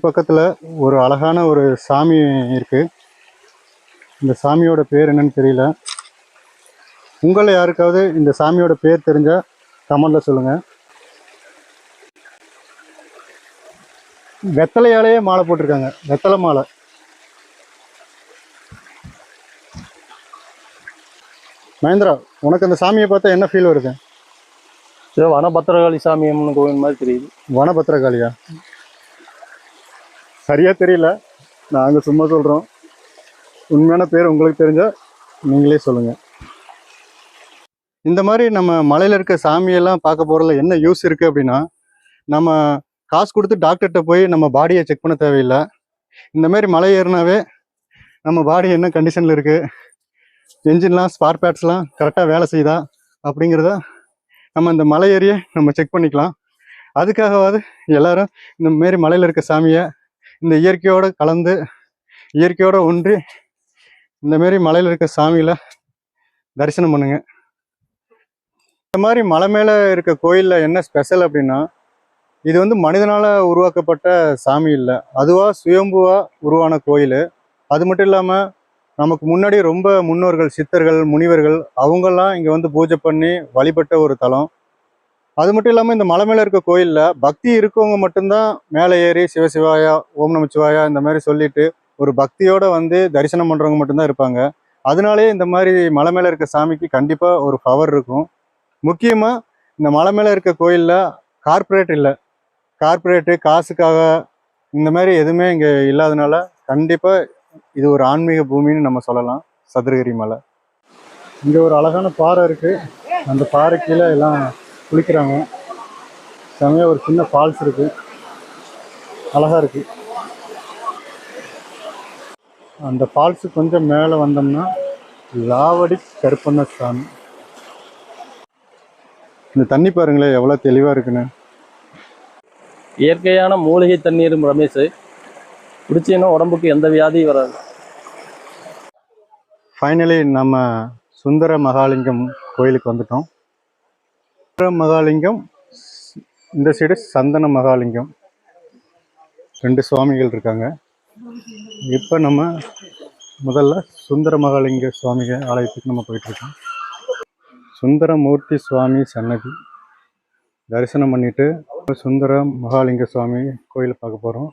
பக்கத்தில் ஒரு அழகான ஒரு சாமி இருக்குது. இந்த சாமியோட பேர் என்னன்னு தெரியல. உங்களை யாருக்காவது இந்த சாமியோட பேர் தெரிஞ்சால் கமெண்டில் சொல்லுங்கள். வெத்தலையாலேயே மாலை போட்டிருக்காங்க, வெத்தலை மாலை. மகேந்திரா, உனக்கு அந்த சாமியை பார்த்தா என்ன ஃபீல் வருது? வனபத்திரகாளி சாமி அம்மன் கோவில் மாதிரி தெரியுது. வனபத்திரகாளியா? சரியா தெரியல, நாங்கள் சும்மா சொல்கிறோம். உண்மையான பேர் உங்களுக்கு தெரிஞ்சால் நீங்களே சொல்லுங்கள். இந்த மாதிரி நம்ம மலையில் இருக்க சாமியெல்லாம் பார்க்க போகிறதுல என்ன யூஸ் இருக்குது அப்படின்னா, நம்ம காசு கொடுத்து டாக்டர்கிட்ட போய் நம்ம பாடியை செக் பண்ண தேவையில்லை. இந்த மாதிரி மலை ஏறினாவே நம்ம பாடி என்ன கண்டிஷனில் இருக்குது, என்ஜின்லாம் ஸ்பார் பேட்ஸ்லாம் கரெக்டாக வேலை செய்யுதா அப்படிங்கிறத நம்ம இந்த மலை ஏறியை நம்ம செக் பண்ணிக்கலாம். அதுக்காகவாது எல்லாரும் இந்த மாரி மலையில் இருக்க சாமியை இந்த இயற்கையோடு கலந்து இயற்கையோடு ஒன்றி இந்த மாரி மலையில் இருக்க சாமியில் தரிசனம் பண்ணுங்க. இந்த மாதிரி மலை மேலே இருக்க கோயிலில் என்ன ஸ்பெஷல் அப்படின்னா, இது வந்து மனிதனால் உருவாக்கப்பட்ட சாமி இல்லை, அதுவாக சுயம்புவாக உருவான கோயில். அது மட்டும் இல்லாமல் நமக்கு முன்னாடி ரொம்ப முன்னோர்கள், சித்தர்கள், முனிவர்கள் அவங்கெல்லாம் இங்கே வந்து பூஜை பண்ணி வழிபட்ட ஒரு தலம். அது மட்டும் இல்லாமல் இந்த மலை மேலே இருக்க கோயிலில் பக்தி இருக்கவங்க மட்டும்தான் மேலே ஏறி சிவசிவாயா, ஓம் நமச்சிவாயா இந்த மாதிரி சொல்லிட்டு ஒரு பக்தியோடு வந்து தரிசனம் பண்ணுறவங்க மட்டும்தான் இருப்பாங்க. அதனாலே இந்த மாதிரி மலை மேலே இருக்க சாமிக்கு கண்டிப்பாக ஒரு பவர் இருக்கும். முக்கியமாக இந்த மலை மேலே இருக்க கோயிலில் கார்ப்பரேட் இல்லை, கார்ப்பரேட்டு காசுக்காக இந்த மாதிரி எதுவுமே இங்கே இல்லாதனால கண்டிப்பாக இது ஒரு ஆன்மீக பூமின்னு நம்ம சொல்லலாம். சதுரகிரி மலை. இங்கே ஒரு அழகான பாறை இருக்குது, அந்த பாறை கீழே எல்லாம் குளிக்கிறாங்க. செமையாக ஒரு சின்ன ஃபால்ஸ் இருக்குது, அழகாக இருக்குது. அந்த ஃபால்ஸு கொஞ்சம் மேலே வந்தோம்னா லாவடி கருப்பண்ணசாமி. இந்த தண்ணி பாருங்களேன் எவ்வளோ தெளிவாக இருக்குன்னு. இயற்கையான மூலிகை தண்ணீர் ரமேஷ், குடிச்சீங்கன்னா உடம்புக்கு எந்த வியாதியும் வராது. ஃபைனலி நம்ம சுந்தர மகாலிங்கம் கோயிலுக்கு வந்துட்டோம். சுந்தர மகாலிங்கம், இந்த சைடு சந்தன மகாலிங்கம், ரெண்டு சுவாமிகள் இருக்காங்க. இப்போ நம்ம முதல்ல சுந்தர மகாலிங்க சுவாமிகள் ஆலயத்துக்கு நம்ம போயிட்டுருக்கோம். சுந்தரமூர்த்தி சுவாமி சன்னதி தரிசனம் பண்ணிவிட்டு சுந்தர மகாலிங்க சுவாமி கோயிலை பார்க்க போகிறோம்.